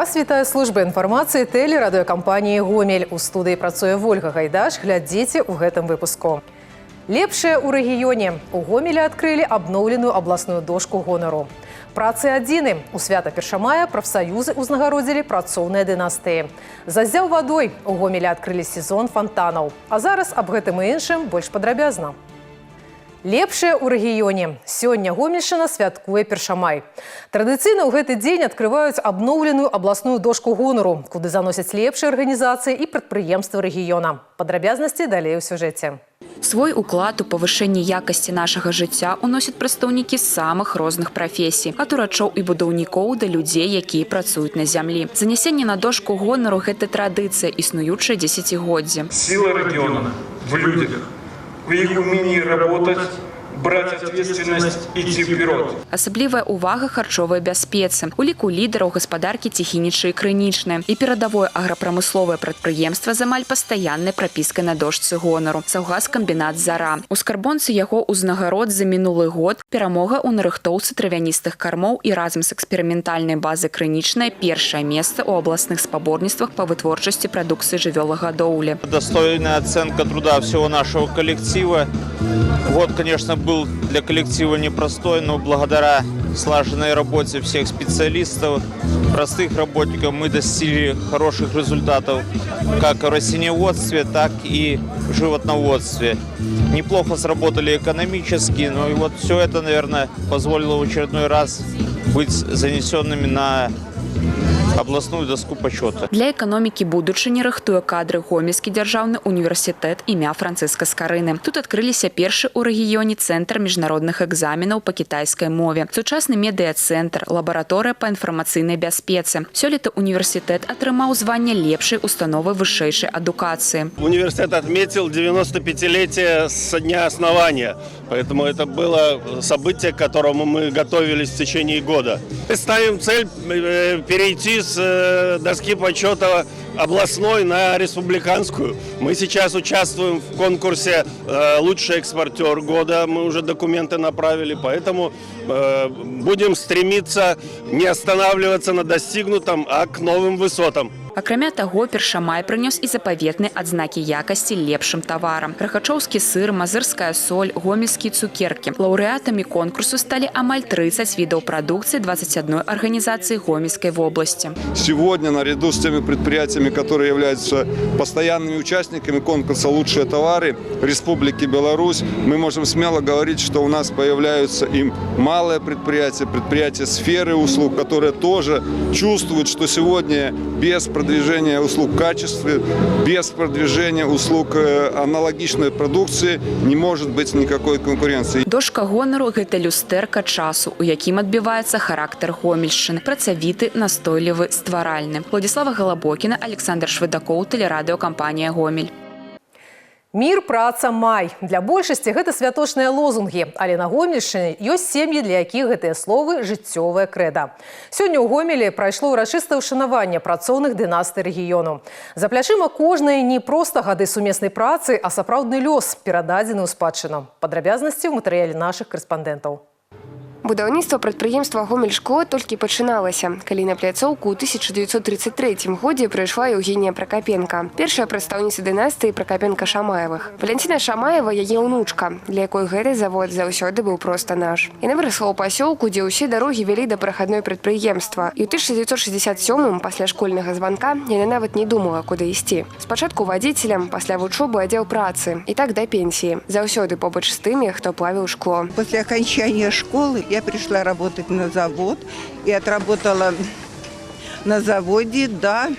Вас вітае служба інфармацыі тэлерадыёкампаніі «Гомель». У студыі працуе Вольга Гайдаш. Глядзіце ў гэтым выпуску. Лепшае ў рэгіёне. У Гомелі адкрылі абноўленую абласную дошку гонару. Працы адзіны. У свята 1 мая прафсаюзы ўзнагародзілі працоўныя дынастыі. Зазяў вадой. У Гомелі адкрылі сезон фонтанаў. А зараз аб гэтым і іншым больш падрабязна. Лепшае ў рэгіёне. Сёння Гомельшчына святкуе 1 май. Традыцыйна ў гэты дзень адкрываюць абноўленую абласную дошку гонару, куды заносяць лепшыя арганізацыі і прадпрыемствы рэгіёна. Падрабязнасці далей у сюжэце. Свой уклад у павышэнні якасці нашага жыцця уносяць прадстаўнікі самых розных прафесій, ад урачоў і будаўнікоў да людзей, якія працуюць на зямлі. Занясенне на дошку гонару – гэта традыцыя, існуючая дзесяцігоддзі. Сила региона в людях, в их умении работать, брать ответственность, идти вперед. Асаблівая ўвага харчовай бяспецы. У ліку лідараў гаспадаркі Ціхініча і Крынічнае. І перадавое аграпрамысловае прадпрыемства з амаль пастаяннай прапіскай на дошцы гонару. Саўгаскамбінат «Зара». У скарбонцы яго ўзнагарод за мінулы год перамога ў нарыхтоўцы травяністых кармоў і разам з эксперыментальнай базы Крынічнае першае месца ў абласных спаборніцтвах па вытворчасці прадукцыі жывёлагадоўлі. Достойная оценка труда всего нашего коллектива. Год, конечно, был для коллектива непростой, но благодаря слаженной работе всех специалистов, простых работников, мы достигли хороших результатов как в растениеводстве, так и в животноводстве. Неплохо сработали экономически, но и вот все это, наверное, позволило в очередной раз быть занесенными на областную доску почета. Для экономікі будучыні рыхтуе кадры Гомельскі дзяржаўны універсітэт імя Францыска Скарыны. Тут адкрыліся першы ў рэгіёне цэнтр міжнародных экзаменаў па кітайскай мове, сучасны медыа-цэнтр, лабараторыя па інфармацыйнай бяспецы. Сёлета універсітэт атрымаў званне лепшай установы вышэйшай адукацыі. Университет отметил 95-летие со дня основания, поэтому это было событие, к которому мы готовились в течение года. Мы ставим цель перейти с доски почета областной на республиканскую. Мы сейчас участвуем в конкурсе «Лучший экспортер года». Мы уже документы направили, поэтому будем стремиться не останавливаться на достигнутом, а к новым высотам. Акрамя таго, 1 май прынёс і запаветныя адзнакі якасці лепшым таварам. Рахачоўскі сыр, мазырская соль, гомельскія цукеркі. Лаўрэатамі конкурсу сталі амаль 30 відаў прадукцыі 21 арганізацыі Гомельской вобласці. Сегодня, наряду с теми предприятиями, которые являются постоянными участниками конкурса «Лучшие товары» Республики Беларусь, мы можем смело говорить, что у нас появляются и малые предприятия, предприятия сферы услуг, которые тоже чувствуют, что сегодня без продвижения услуг в качестве, без продвижения услуг аналогичной продукции не может быть никакой конкуренции. Дошка гонару – гэта люстэрка часу, у якім адбіваецца характар Гомельшчыны. Працавіты, настойлівы, стваральны. Владислава Галабокіна, Александр Шведакоў, тэлерадыёкампанія «Гомель». Мір, праца, май. Для большасці гэта святочныя лозунгі, але на Гомельшчыне ёсць сем'і, для якіх гэтыя словы жыццёвае крэда. Сёння ў Гомелі прайшло ўрачыстае ўшанаванне працоўных дынастый рэгіёну. За плячыма кожнай не проста гады сумеснай працы, а сапраўдны лёс, перададзены ў спадчыну. Падрабязнасці ў матэрыяле нашых карэспандэнтаў. Будаўніцтва прадпрыемства «Гомельшко» толькі пачыналася, калі на пляцоўку ў 1933 годзе прыйшла Еўгенія Пракапенка, першая прадстаўніца дынастыі Пракапенка-Шамаевых. Валянціна Шамаева – яе ўнучка, для якой гэты завод заўсёды быў проста наш. Яна вырасла ў пасёлку, дзе ўсе дарогі вялі да прахадной прадпрыемства. І ў 1967-м, пасля школьнага званка, яна нават не думала, куды ісці. Спачатку вадзіцелем, пасля вучобы аддзел працы. І так да пенсіі. Заўсёды побач з тымі, хто плавіў шкло. После окончания школы я пришла работать на завод и отработала на заводе до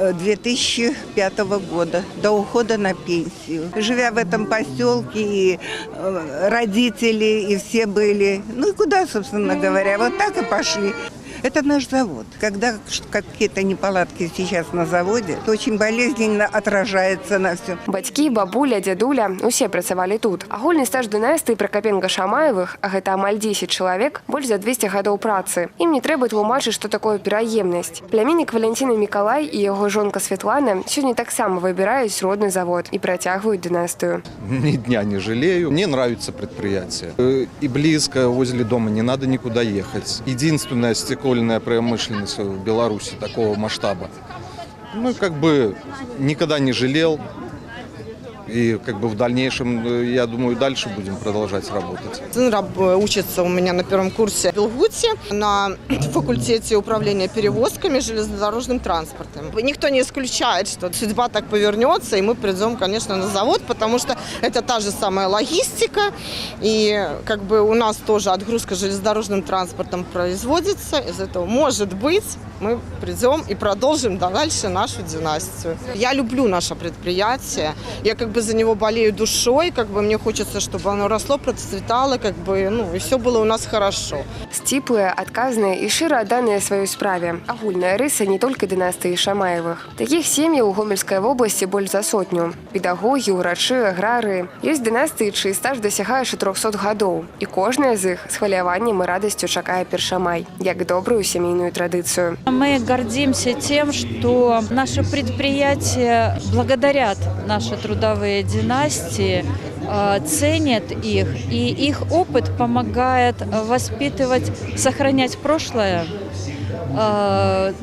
2005 года, до ухода на пенсию. Живя в этом поселке, и родители, и все были, ну и куда, собственно говоря, вот так и пошли. Это наш завод. Когда какие-то неполадки сейчас на заводе, то очень болезненно отражается на всем. Бацькі, бабуля, дзядуля – усе працавалі тут. Агульны стаж дынастыі Пракапенка-Шамаевых, а гэта амаль 10 чалавек, больш за 200 гадоў працы. Ім не трэба тлумачыць, што такое пераемнасць. Пляміннік Валянціны Мікалай і яго жонка Светлана сёння таксама выбіраюць родны завод і працягваюць дынастыю. Ни дня не жалею. Мне нравится предприятие. И близко, возле дома, не надо никуда ехать. Единственное, стекло подготовленная промышленность в Беларуси такого масштаба. Ну, как бы никогда не жалел. И как бы в дальнейшем, я думаю, дальше будем продолжать работать. Сын учится у меня на первом курсе в Белгуте на факультете управления перевозками железнодорожным транспортом. Никто не исключает, что судьба так повернется, и мы придем, конечно, на завод, потому что это та же самая логистика, и как бы у нас тоже отгрузка железнодорожным транспортом производится. Из этого, может быть, мы придем и продолжим дальше нашу династию. Я люблю наше предприятие, я как бы за него болею душой, как бы мне хочется, чтобы оно росло, процветало, как бы, ну, и все было у нас хорошо. Сціплыя, адказныя і шчыра адданыя сваёй справе. Агульная рыса не толькі дынастыі Шамаевых. Такіх сем'яў у Гомельскай вобласці больш за сотню. Педагогі, урачы, аграрыі. Ёсць дынастыі, чый стаж дасягае 400 гадоў. І кожная з іх з хваляваннем і радасцю чакае першамай, як добрую сямейную традыцыю. Мы гордимся тем, что наши предприятия благодарят наши трудовые династии, ценят их, и их опыт помогает воспитывать, сохранять прошлое,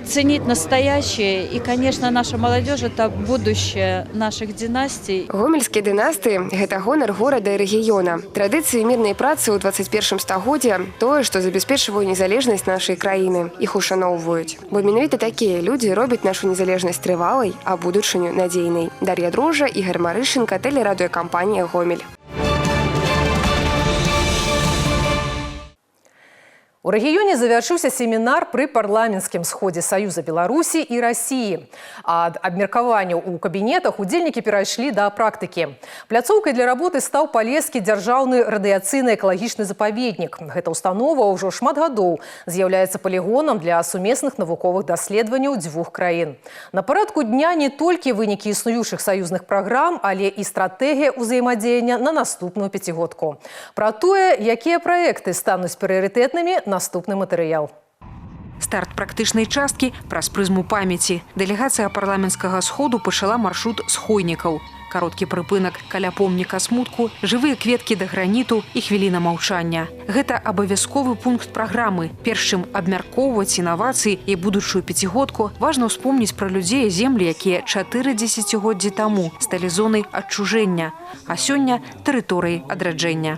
ценить настоящее. И, конечно, наша молодежь – это будущее наших династий. Гомельскія дынастыі – гэта гонар горада і рэгіёна. Традыцыі мірнай працы ў 21 стагоддзі – тое, што забяспечвае незалежнасць нашай краіны. Іх ушаноўваюць. Бо менавіта такія людзі робяць нашу незалежнасць трывалай, а будучыню надзейнай. Дар'я Дружа, Ігор Марышенко, тэлерадыёкампанія «Гомель». У рэгіёне завяршыўся семінар пры парламенцкім сходзе Саюза Беларусі і Расіі. Ад абмеркаванняў у кабінетах удзельнікі перайшлі да практыкі. Пляцоўкай для работы стаў палескі дзяржаўны радыяцыйна-экалагічны запаведнік. Гэта установа ўжо шмат гадоў з'яўляецца палігонам для сумесных навуковых даследаванняў дзвюх краін. На парадку дня не толькі вынікі існуючых саюзных праграм, але і стратэгія ўзаемадзеяння на наступную пяцігодку. Пра тое, якія праекты стануць прыярытэтнымі, наступны матэрыял. Старт практычнай часткі праз прызму памяці. Дэлегацыя парламенцкага сходу пачала маршрут схойнікаў. Кароткі прыпынак каля помніка смутку, жывыя кветкі да граніту і хвіліна маўчання. Гэта абавязковы пункт праграмы. Перш чым абмяркоўваць інавацыі і будучую пяцігодку, важна ўспомніць пра людзей і землі, якія 4 дзесяцігоддзі таму сталі зонай адчужэння, а сёння тэрыторыяй адраджэння.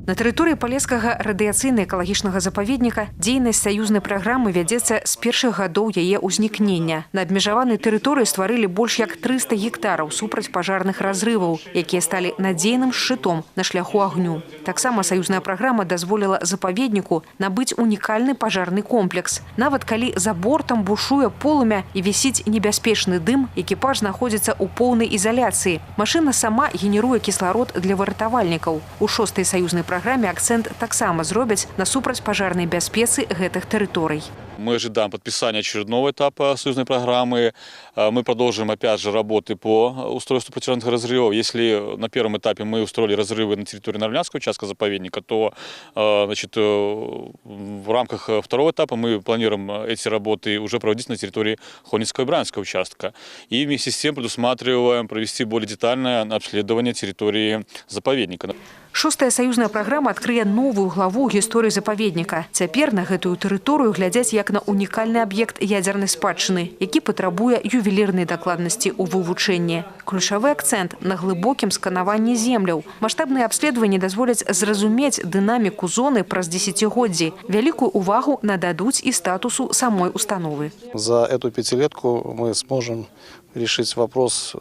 На тэрыторыі палескага радыяцыйна-экалагічнага запаведніка дзейнасць саюзнай праграмы вядзецца з першых гадоў яе ўзнікнення. На абмежаванай тэрыторыі стварылі больш як 300 гектараў супраць пажарных разрываў, якія сталі надзейным шчытом на шляху агню. Таксама саюзная праграма дазволіла запаведніку набыць унікальны пажарны комплекс. Нават калі за бортам бушуе полымя і вісіць небяспечны дым, экіпаж знаходзіцца ў поўнай ізаляцыі. Машына сама генеруе кісларод для выратавальнікаў. У 6-й саюзнай праграме акцент таксама зробяць на супрацьпажарнай бяспецы гэтых тэрыторый. Мы ожидаем подписания очередного этапа союзной программы. Мы продолжим, опять же, работы по устройству пожарных разрывов. Если на первом этапе мы устроили разрывы на территории Нарвнянского участка заповедника, то значит, в рамках второго этапа мы планируем эти работы уже проводить на территории Хонинского и Брянского участка. И вместе с тем предусматриваем провести более детальное обследование территории заповедника. 6-я саюзная праграма адкрые новую главу ў гісторыі запаведніка. Цяпер на гэтую тэрыторыю глядзяць як на унікальны аб'ект ядзернай спадчыны, які патрабуе ювелірнай дакладнасці ў вывучэнні. Ключавы акцэнт на глыбокім сканаванні земляў. Маштабныя абследаванні дазволяць зразумець дынаміку зоны праз десятигоддзі. Вялікую увагу нададуць і статусу самой установы. За эту пятилетку мы сможем решить вопрос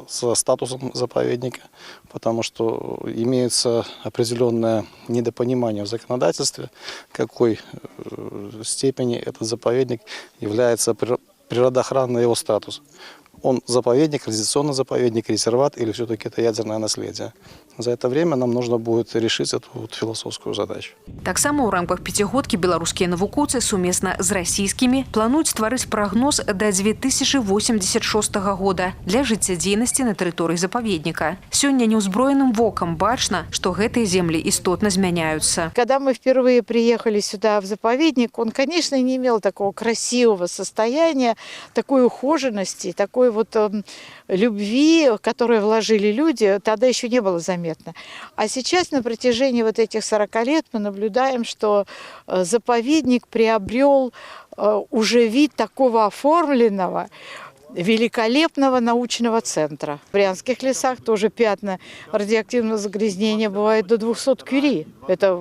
со статусом заповедника, потому что имеется определенное недопонимание в законодательстве, какой степени этот заповедник является природоохранный его статус. Он заповедник, радиационный заповедник, резерват или все-таки это ядерное наследие. За это время нам нужно будет решить эту философскую задачу. Таксама ў рамках пяцігодкі беларускія навукоўцы сумесна з расійскімі плануюць стварыць прагноз да 2086 года для жыццядзейнасці на тэрыторыі запаведніка. Сёння неўзброеным вокам бачна, што гэтыя землі істотна змяняются. Когда мы впервые приехали сюда в заповедник, он, конечно, не имел такого красивого состояния, такой ухоженности, такой вот любви, которую вложили люди, тогда еще не было заметно. А сейчас на протяжении вот этих 40 лет мы наблюдаем, что заповедник приобрел уже вид такого оформленного, великолепного научного центра. В Брянских лесах тоже пятна радиоактивного загрязнения бывают до 200 кюри. Это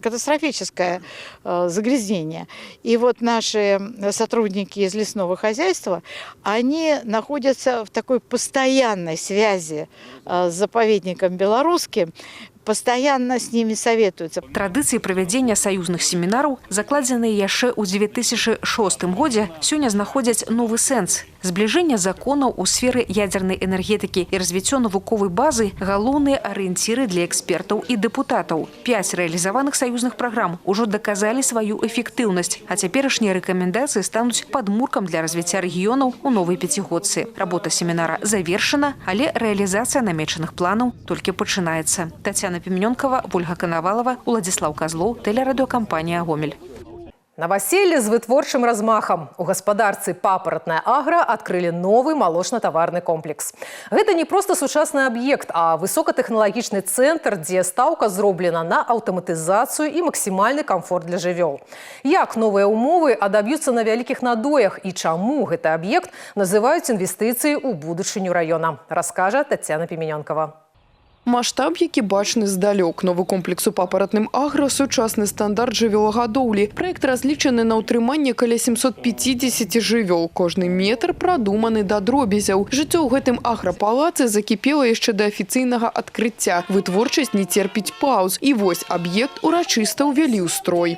катастрофическое загрязнение. И вот наши сотрудники из лесного хозяйства, они находятся в такой постоянной связи с заповедником белорусским, постоянно с ними советуются. Традыцыі правядзення саюзных семінараў, закладзеныя яшчэ ў 2006 годзе, сёння знаходзяць новы сэнс. Збліжэнне законаў у сферы ядзернай энергетыкі і развіццё навуковай базы – галоўныя арыенціры для экспертаў і дэпутатаў. 5 рэалізаваных саюзных праграм ужо даказалі сваю эфектыўнасць, а цяперашнія рэкамендацыі стануць падмуркам для развіцця рэгіёнаў у новай пяцігодцы. Работа семінара завершана, але рэалізацыя намечаных планаў толькі пачынаецца. Тацяна Пимененкова, Ольга Коновалова, Владислав Козлов, телерадиокомпания «Гомель». Новоселье с вытворчым размахом. У гаспадарцы «Папоротная агро» открыли новый молочно-товарный комплекс. Это не просто сучасный объект, а высокотехнологичный центр, где ставка сделана на автоматизацию и максимальный комфорт для жывёл. Як новые умовы адаб'юцца на вялікіх надоях и чаму гэты объект называют инвестицией у будучыню района, расскажет Татьяна Пимененкова. Маштаб, які бачны здалёк. Новы комплекс у «Папоротным агро» – сучасны стандарт жывёлагадоўлі. Праект разлічаны на ўтрыманне каля 750 жывёл. Кожны метр прадуманы да дробязяў. Жыццё ў гэтым аграпалацы закіпела яшчэ да афіцыйнага адкрыцця. Вытворчасць не церпіць пауз. І вось аб'ект урачыста ўвялі ў строй.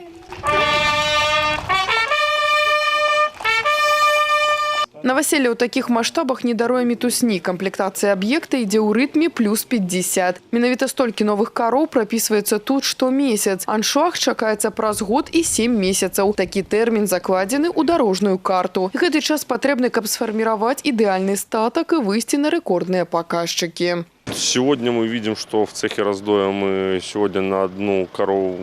Новоселье ў такіх маштабах не даруе мітусні. Камплектацыя аб'екта ідзе ў рытме плюс 50. Менавіта столькі новых кароў прапісваецца тут штомесяц. Аншуах чакаецца праз год і 7 месяцаў. Такі тэрмін закладзены ў дарожную карту. Гэты час патрэбны, каб сфарміраваць ідэальны статак і выйсці на рэкордныя паказчыкі. Сегодня мы видим, что в цехе раздоя мы сегодня на одну корову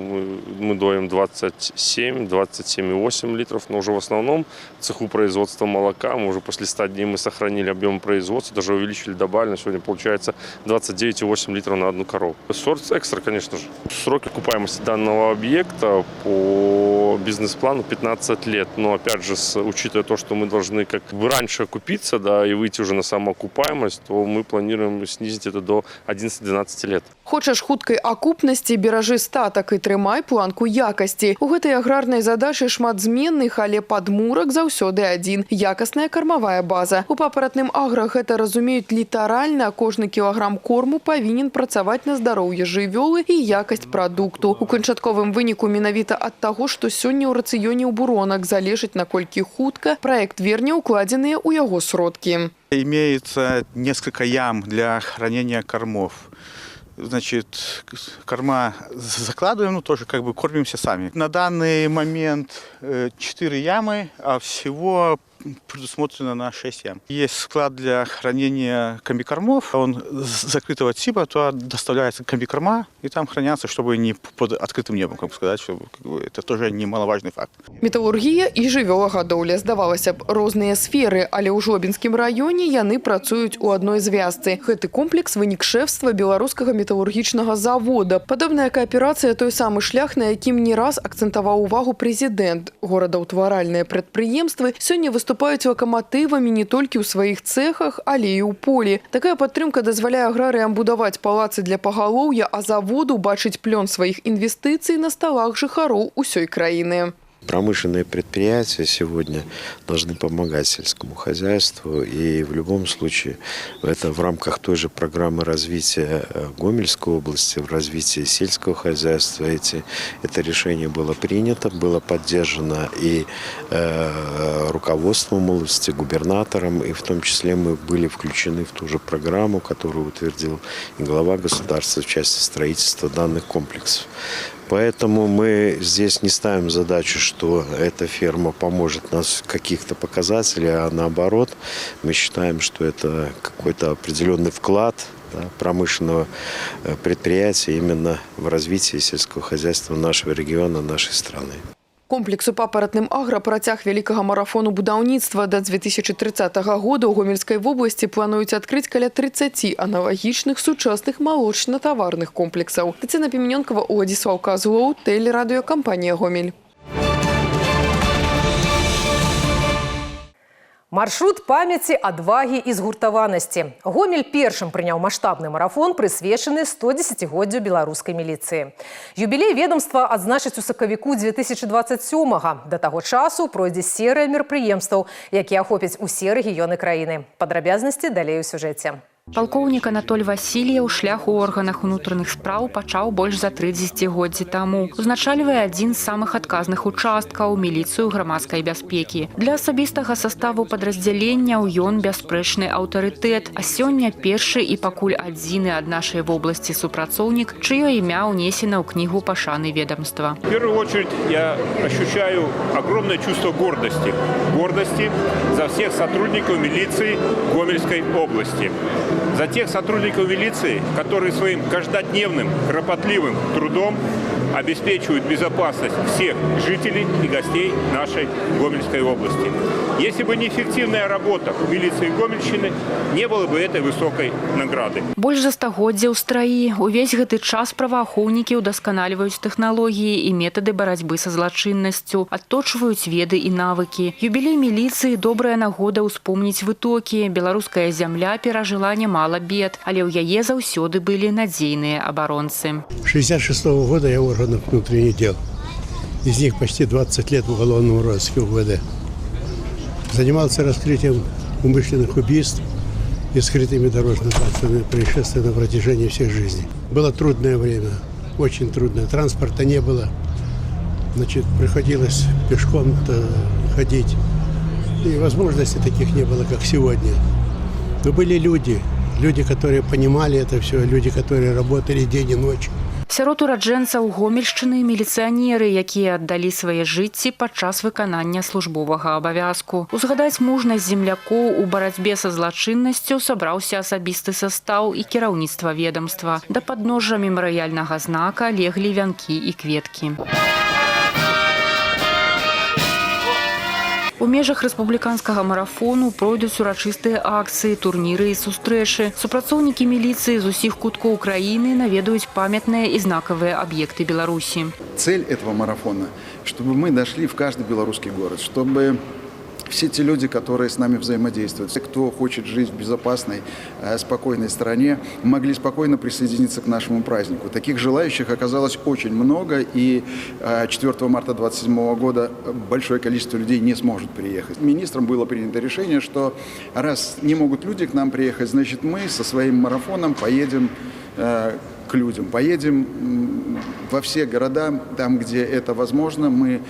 мы доим 27,8 литров, но уже в основном в цеху производства молока мы уже после 100 дней мы сохранили объем производства, даже увеличили, добавили, на сегодня получается 29,8 литров на одну корову. Сорт экстра, конечно же. Сроки окупаемости данного объекта по бизнес-плану 15 лет, но опять же, учитывая то, что мы должны как бы раньше окупиться, да, и выйти уже на самоокупаемость, то мы планируем снизить это до 11-12 лет. Хочаш хуткай акупнасці, беражы статак і трымай планку якасці. У гэтай аграрнай задачы шмат зменных, але падмурак заўсёды адзін – якасная кармавая база. У «Папоротным агро» гэта разумеюць літаральна, кожны кілаграм корму павінен працаваць на здароўе жывёлы і якасць прадукту. У канчатковым выніку менавіта ад таго, што сёння ў рацыёне ў буронак залежыць, наколькі хутка праект верне укладзеныя ў яго сродкі. Имеется несколько ям для хранения кормов. Значит, корма закладываем, но тоже как бы кормимся сами. На данный момент 4 ямы, а всего предусмотрено на 6 ям. Есть склад для хранения комбикормов. Он закрытого типа, то доставляется комбикорма и там хранятся, чтобы не под открытым небом, как бы сказать, чтобы это тоже немаловажный факт. Металлургія і жывёлагадоўля, здавалася б, розныя сферы, але ў Жлобінскім раёне яны працуюць у адной звязцы. Гэты комплекс вынік шэфства беларускага металлургічнага завода. Падобная кааперацыя той самы шлях, на якім не раз акцэнтаваў увагу прэзідэнт. Горадаўтваральныя прадпрыемствы сёння выступаюць лакаматывамі не толькі ў сваіх цэхах, але і ў полі. Такая падтрымка дазваляе аграрыям будаваць палацы для пагалоўя, а заводу бачыць плён сваіх інвестыцый на сталах жыхароў усёй краіны. Промышленные предприятия сегодня должны помогать сельскому хозяйству, и в любом случае это в рамках той же программы развития Гомельской области, в развитии сельского хозяйства это решение было принято, было поддержано и руководством области, губернатором, и в том числе мы были включены в ту же программу, которую утвердил и глава государства в части строительства данных комплексов. Поэтому мы здесь не ставим задачу, что эта ферма поможет нас в каких-то показателях, а наоборот, мы считаем, что это какой-то определенный вклад промышленного предприятия именно в развитии сельского хозяйства нашего региона, нашей страны. Комплекс у папаратным агра працяг вялікага марафону будаўніцтва. Да 2030 года ў Гомельскай вобласці плануюць адкрыць каля 30 аналагічных сучасных малочна-таварных комплексаў. Тацяна Піменёнкова, Уладзіслаў Казлоў, тэлерадыёкампанія «Гомель». Маршрут памяці, адвагі і згуртаванасці. Гомель першым прыняў маштабны марафон, прысвечаны 110-годдзю беларускай міліцыі. Юбілей ведомства адзначаць у сакавіку 2027-га. Да таго часу пройдзе серыя мерапрыемстваў, якія ахопяць усе рэгіёны краіны. Падрабязнасці далей у сюжэце. Палкоўнік Анатоль Васильев шлях у органах унутраных спраў пачаў больш за 30 годдзі таму. Узначальвае адзін з самых адказных участкаў міліцыю грамадскай бяспекі. Для асабістага саставу падраздзяленняў ён бясспрэчны аўтарытэт, а сёння першы і пакуль адзіны ад нашай вобласці супрацоўнік, чыё імя ўнесена ў кнігу пашаны ведомства. В первую очередь я ощущаю огромное чувство гордости. Гордости за всех сотрудников милиции Гомельской области. За тех сотрудников милиции, которые своим каждодневным, кропотливым трудом обеспечивают безопасность всех жителей и гостей нашей Гомельской области. Если бы не эффективная работа милиции Гомельщины, не было бы этой высокой награды. Больш за стагоддзя ў страі. Увесь гэты час праваахоўнікі ўдасканальваюць тэхналогіі і метады барацьбы са злачыннасцю, адточваюць веды і навыкі. Юбілей міліцыі – добрая нагода ўспомніць вытокі. Беларуская зямля перажыла немало бед, але ў яе заўсёды былі надзейныя абаронцы. 1966 года я в органах внутренних дел. Из них почти 20 лет в уголовном розыске УВД. Занимался раскрытием умышленных убийств и скрытыми дорожно-транспортными происшествиями на протяжении всей жизни. Было трудное время, очень трудное. Транспорта не было. Значит, приходилось пешком ходить. И возможностей таких не было, как сегодня. Но были люди, которые понимали это все, люди, которые работали день и ночь. Сярод ураджэнцаў Гомельшчыны міліцыянеры, якія аддалі свае жыцці падчас выканання службовага абавязку. Узгадаць мужнасць землякоў у барацьбе са злачыннасцю сабраўся асабісты састаў і кіраўніцтва ведомства. Да падножжа мемарыяльнага знака леглі вянкі і кветкі. У межах рэспубліканскага марафону пройдуць урачыстыя акцыі, турніры і сустрэчы. Супрацоўнікі міліцыі з усіх куткоў краіны наведаюць памятныя і знакавыя аб'екты Беларусі. Цель этого марафона, чтобы мы дошли в каждый белорусский город, чтобы все те люди, которые с нами взаимодействуют, кто хочет жить в безопасной, спокойной стране, могли спокойно присоединиться к нашему празднику. Таких желающих оказалось очень много, и 4 марта 2027 года большое количество людей не сможет приехать. Министром было принято решение, что раз не могут люди к нам приехать, значит мы со своим марафоном поедем к людям. Поедем во все города, там, где это возможно. Мы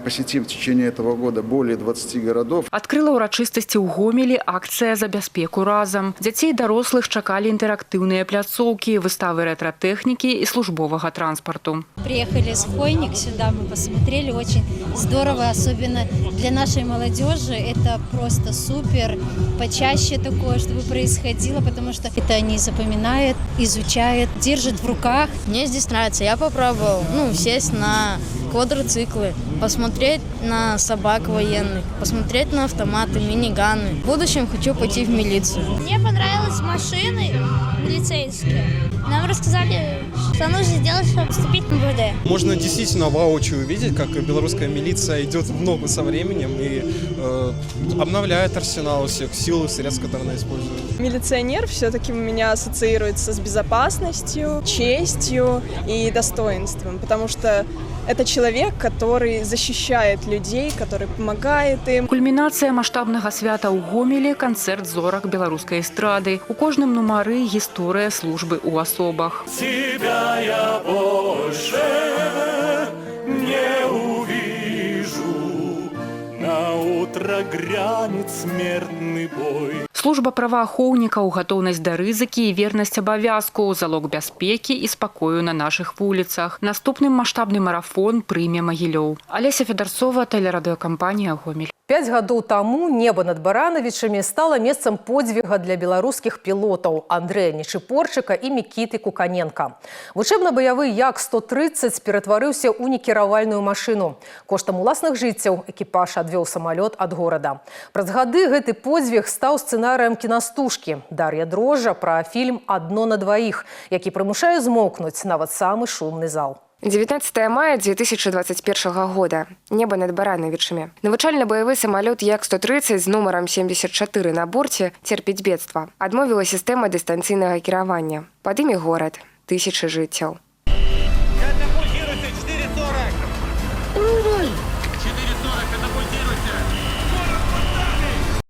посетим в течение этого года более 20 городов. Адкрыла ўрачыстасці ў Гомелі акцыя «За бяспеку разам». Дзяцей і дарослых чакалі інтэрактыўныя пляцоўкі, выставы рэтра-тэхнікі і службовага транспарту. Приехали с Хвойник сюда, мы посмотрели, очень здорово, особенно для нашей молодежи. Это просто супер. Почаще такое, чтобы происходило, потому что это они запоминают, изучают, держат в руках. Мне здесь нравится. Я попробовал сесть на квадроциклы, посмотреть на собак военных, посмотреть на автоматы, миниганы. В будущем хочу пойти в милицию. Мне понравились машины милицейские. Нам рассказали, что нужно сделать, чтобы вступить в МВД. Можно действительно воочию увидеть, как белорусская милиция идет в ногу со временем и обновляет арсенал всех сил и средств, которые она использует. Милиционер все-таки у меня ассоциируется с безопасностью, честью и достоинством, потому что это человек, который защищает людей, который помогает им. Кульмінацыя маштабнага свята ў Гомелі – канцэрт зорак беларускай эстрады. У кожным нумары гісторыя службы ў асобах. Тебя я больше не увижу, на утро грянет смертный бой. Служба праваахоўнікаў, гатоўнасць да рызыкі і вернасць абавязку, залог бяспекі і спакою на нашых вуліцах. Наступным маштабны марафон прыме Магілёў. Алеся Федарцова, тэлерадыёкампанія «Гомель». 5 гадоў таму неба над Баранавічамі стала месцам подзвіга для беларускіх пілотаў Андрэя Нечыпорчыка і Мікіты Куканенка. Вучэбна-баявы Як-130 ператварыўся ў некіравальную машыну. Коштам уласных жыццяў экіпаж адвёў самалёт ад горада. Праз гады гэты подзвіг стаў сцэнарыем кінастужкі Дар'я Дрожжа пра фільм «Адно на дваіх», які прымушае змоўкнуць нават самы шумны зал. 19 мая 2021 года. Небо над Барановичами. Навучальна-баявы самолет Як-130 з нумаром 74 на борце терпіць бедства. Адмовіла сістэма дыстанцыйнага кіравання. Пад імі горад. Тысячы жыццяў.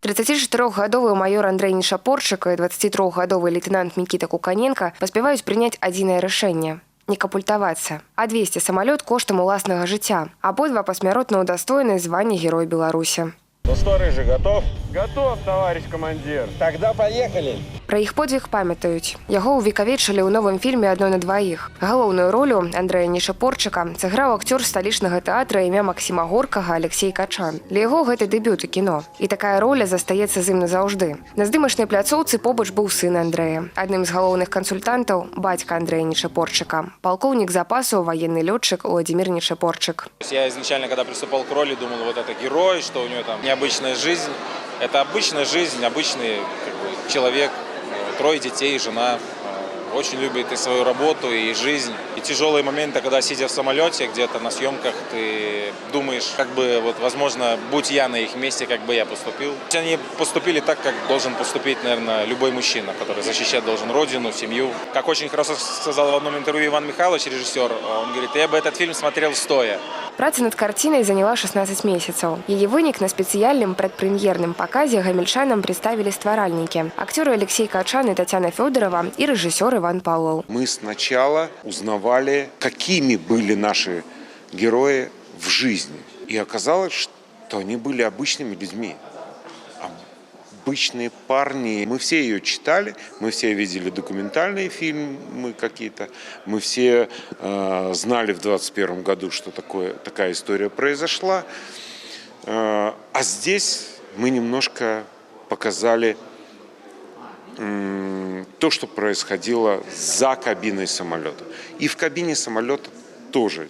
34-гадовы майор Андрэй Нечыпорчык і 23-гадовы лейтенант Мікіта Куканенка паспяваюць прыняць адзінае рашэнне – не капультавацца, а адвезці самалёт коштам уласнага жыцця. Абодва пасмяротна ўдастоены звання Герой Беларусі. Ну что, Рыжий, готов? Готов, товарищ командир. Тогда поехали. Пра іх подзвіг памятаюць. Яго ўвекавечылі ў новым фільме «Адно на дваіх». Галоўную ролю Андрэя Нечыпорчыка сыграў акцёр сталічнага тэатра імя Максіма Горкага Алексей Качан. Для яго гэта дэбют у кіно. І такая роля застаецца з ім назаўжды. На здымачнай пляцоўцы побач быў сын Андрэя. Адным з галоўных кансультантаў – бацька Андрэя Нечыпорчыка. Полковник запасу, военный летчик Владимир Нечыпорчык. Я изначально, когда приступал к роли, думал, вот это герой, что у него там необычная жизнь. Это обычная жизнь, обычный человек, 3 детей, жена. Очень любит и свою работу, и жизнь. И тяжелые моменты, когда, сидя в самолете где-то на съемках, ты думаешь, как бы, вот, возможно, будь я на их месте, как бы я поступил. Они поступили так, как должен поступить, наверное, любой мужчина, который защищать должен родину, семью. Как очень хорошо сказал в одном интервью Иван Михайлович, режиссер, он говорит, я бы этот фильм смотрел стоя. Праца над карцінай заняла 16 месяцаў. Яе вынік на спецыяльным прадпрэм'ерным паказе гамельчанам представили стваральнікі. Акцёры Алексей Качан и Татьяна Федорова и режиссер Иван Павлов. Мы сначала узнавали, какими были наши герои в жизни. И оказалось, что они были обычными людьми. Обычные парни. Мы все ее читали, мы все видели документальные фильмы какие-то, мы все знали в 2021 году, что такая история произошла. А здесь мы немножко показали то, что происходило за кабиной самолета. И в кабине самолета тоже.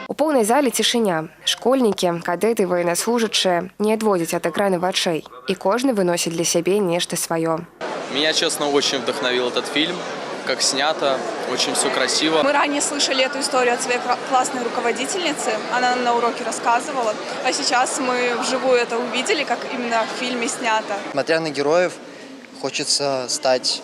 У поўнай зале цішыня. Школьнікі, кадэты, военнослужачыя не адводзяць ад экрана вачэй. І кожны выносіць для сябе нешта сваё. Меня, честно, очень вдохновил этот фильм. Как снято, очень все красиво. Мы ранее слышали эту историю от своей классной руководительницы. Она нам на уроке рассказывала. А сейчас мы вживую это увидели, как именно в фильме снято. Смотря на героев, хочется стать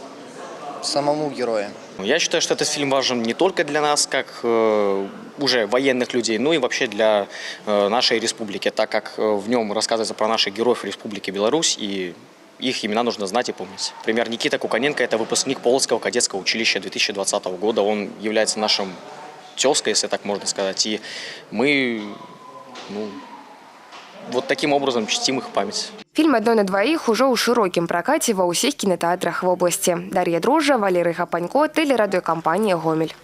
самому героем. Я считаю, что этот фильм важен не только для нас, как уже военных людей, но и вообще для нашей республики, так как в нем рассказывается про наших героев Республики Беларусь, и их имена нужно знать и помнить. Например, Никита Куканенко – это выпускник Полоцкого кадетского училища 2020 года. Он является нашим тезкой, если так можно сказать. И мы вот таким образом чтим их память. Фильм «Адно на двоих» уже ў шырокім пракаце ва ўсіх кінатэатрах вобласці. Дар'я Дрожжа, Валерый Гапанько, тэлерадыёкампанія «Гомель».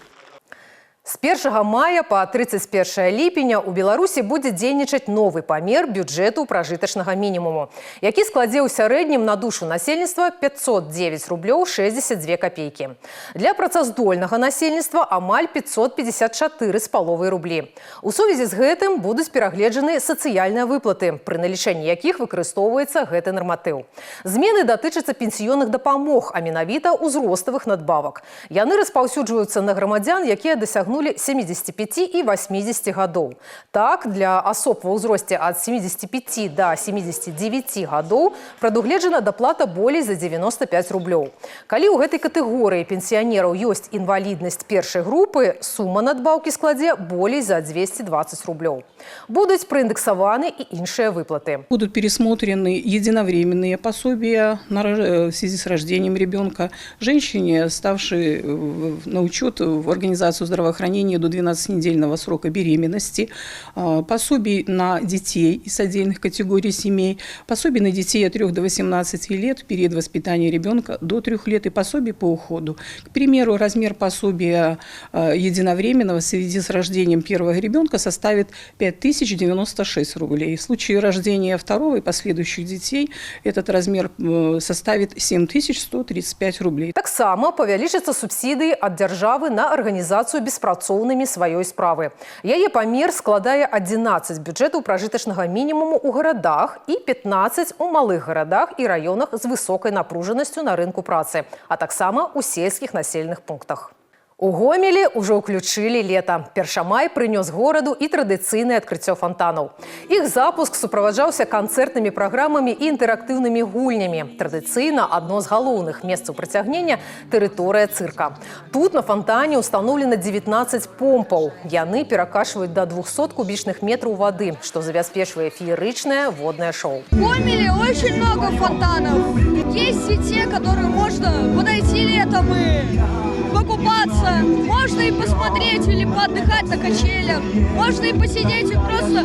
С 1 мая по 31 ліпеня у Беларусі будзе дзейнічаць новы памер бюджэту пражытачнага мінімуму, які складзе ў сярэднім на душу насельніцтва 509 рублёў 62 копейкі. Для працаздольнага насельніцтва амаль 554,5 рублі. У сувязі з гэтым будуць перагледжаны сацыяльныя выплаты, пры налічэнні якіх выкарыстоўваецца гэты нарматыў. Змены датычацца пенсіённых дапамог, а менавіта ўзроставых надбавак. Яны распаўсюджваюцца на грамадзян, якія дасягнулі 75 и 80 гадоў. Так, для особ ва ўзросце ад 75 до 79 гадоў прадугледжана даплата болей за 95 рублёў. Калі ў гэтай катэгорыі пенсіянераў ёсць інваліднасць першай групы, сума надбаўкі складзе болей за 220 рублёў. Будуць праіндексаваны і іншыя выплаты. Будут пересмотрены единовременные пособия в связи с рождением ребенка. Женщине, ставшей на учет в организацию здравоохранения, сохранение до 12-недельного срока беременности, пособий на детей из отдельных категорий семей, пособий на детей от 3 до 18 лет в период воспитания ребенка до 3 лет и пособий по уходу. К примеру, размер пособия единовременного в связи с рождением первого ребенка составит 5096 рублей. В случае рождения второго и последующих детей этот размер составит 7135 рублей. Таксама павялічацца субсідыі ад дзяржавы на арганізацыю беспрацоўнымі сваёй справы. Яе памер складае 11 бюджэтаў пражытачнага мінімуму ў гарадах і 15 у малых гарадах і раёнах з высокай напружанасцю на рынку працы, а таксама ў сельскіх населеных пунктах. У Гомелі ўжо ўключылі лета. Першамай прынёс гораду і традыцыйнае адкрыццё фонтанаў. Іх запуск суправаджаўся канцэртнымі праграмамі і інтэрактыўнымі гульнямі. Традыцыйна адно з галоўных месцаў прыцягнення – тэрыторыя цырка. Тут на фонтане установлена 19 помпаў. Яны перакачваюць до 200 кубічных метраў вады, што забяспечвае феерычнае воднае шоу. В Гомеле очень много фонтанов. Есть и те, которые можно подойти летом и покупаться. Можно и посмотреть или поотдыхать на качелях. Можно и посидеть и просто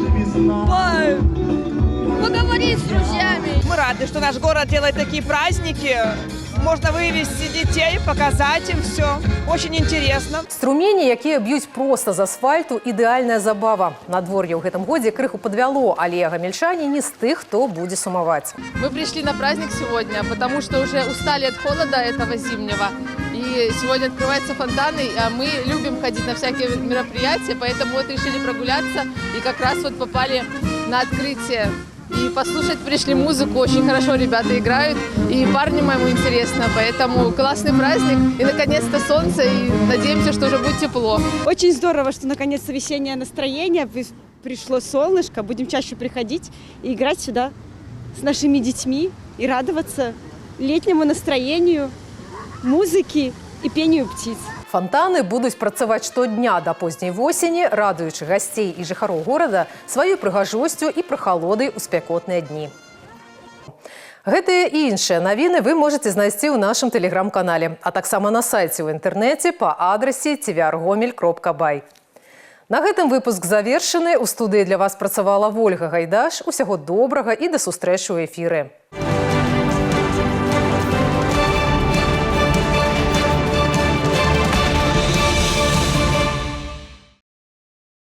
поговорить с друзьями. Мы рады, что наш город делает такие праздники. Можно вывести детей, показать им все. Очень интересно. Струмені, якія б'юць проста з асфальту, ідэальная забава. Надвор'е ў гэтым годзе крыху падвяло, але гамельчане не з тых, хто будзе сумаваць. Мы пришли на праздник сегодня, потому что уже устали от холода этого зимнего. И сегодня открываются фонтаны, а мы любим ходить на всякие мероприятия, поэтому вот решили прогуляться и как раз вот попали на открытие. И послушать пришли музыку, очень хорошо ребята играют, и парню моему интересно, поэтому классный праздник, и наконец-то солнце, и надеемся, что уже будет тепло. Очень здорово, что наконец-то весеннее настроение, пришло солнышко, будем чаще приходить и играть сюда с нашими детьми и радоваться летнему настроению, музыке и пению птиц. Фонтаны будуць працаваць штодня да позняй восені, радуючы гасцей і жыхароў горада сваёй прыгажосцю і прахалодай у спякотныя дні. Гэтыя і іншыя навіны вы можаце знайсці ў нашым тэлеграм-канале, а таксама на сайце ў інтэрнэце па адрасе tvrgomel.by. На гэтым выпуск завершаны. У студыі для вас працавала Вольга Гайдаш. Усяго добрага і да сустрэчы ў эфіры.